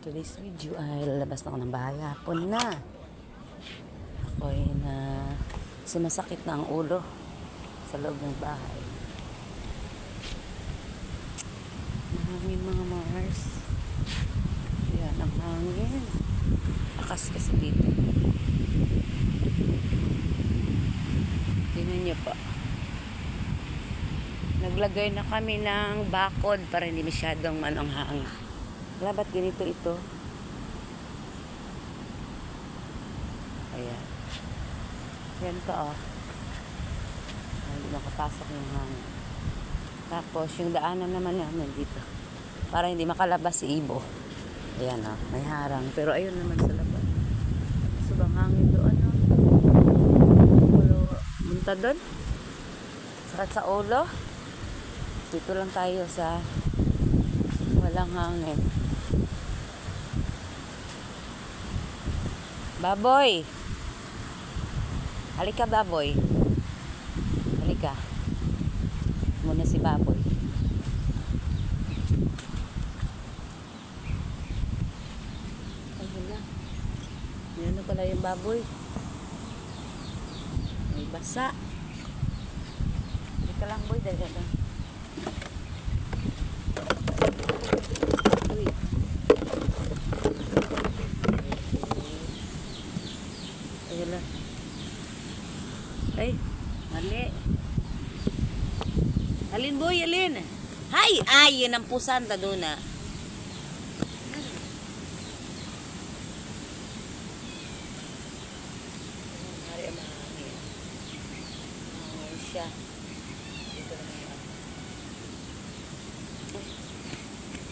Today's video ay lalabas na ako ng bahay. Hapon na. Ako'y na sumasakit na ang ulo sa loob ng bahay. Mahangin mga Mars. Yan ang hangin. Akas kasi dito. Tingnan nyo pa. Naglagay na kami ng bakod para hindi masyadong anong hangin. Wala, ba't ganito ito? Ayan. Yan pa, oh. Hindi makapasok yung hangin. Tapos, yung daanan naman namin dito. Para hindi makalabas si Ibo. Ayan, oh. May harang. Pero ayun naman sa labas. Subang hangin doon, oh. Ulo, munta doon. Sakit sa ulo. Dito lang tayo sa walang hangin. Baboy! Halika, baboy. Halika. Muna si baboy. Ayun na. Yan na pala yung baboy. May basa. Halika lang, boy. Dali lang. Uy. Ayun lang. Ay, mali. Alin, boy, alin? Hay! Ay, yun ang pusanta doon, ah. Hari ang mahangin. Mahangin siya. Dito na nga.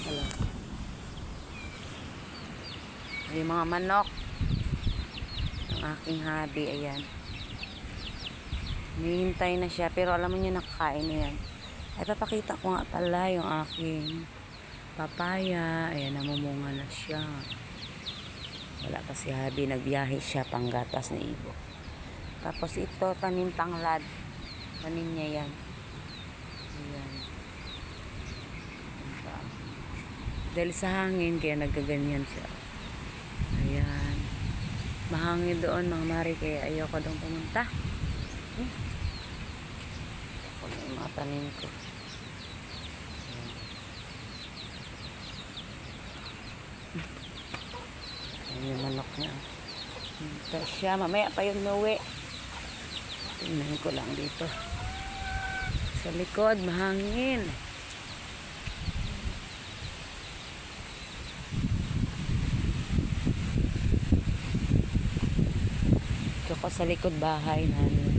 Hala. Yung mga manok. Ang aking hobby, ayan. Nihintay na siya, pero alam mo niya nakakain na yan. Ay, papakita ko nga pala yung aking papaya. Ayan, namumunga na siya. Wala pa si hubby, nagbiyahe siya panggatas na Ibo. Tapos ito, tanim tanglad. Tanim niya yan. Ayan. Dahil sa hangin, kaya nagkaganyan siya. Ayan. Mahangin doon, mga mari, kaya ayoko doon pumunta. Ako na yung mga tanim ko. Ayan yung manok niya. Ito siya. Mamaya pa yung nuwi. Tingnan ko lang dito. Sa likod, mahangin. Ito ko sa likod bahay namin.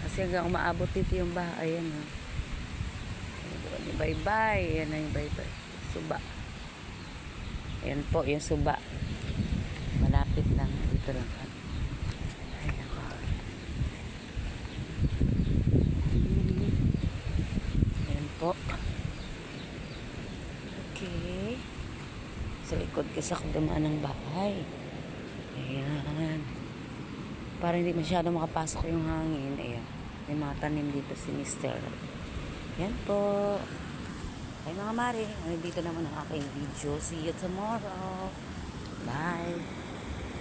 Kasi hanggang umaabot dito yung bahay. Ayan, ha. Ayan yung bye-bye. Ayan na yung bye-bye. Suba. Ayan po yung suba. Malapit lang. Dito lang. Ayan ako. Ayan po. Okay. Sa likod kasi ako dumaan ng bahay. Ayan. Para hindi masyado makapasok yung hangin. Ayan. May mga tanim dito si Mr. Yan po. Ay mga mari. Dito naman ang aking video. See you tomorrow.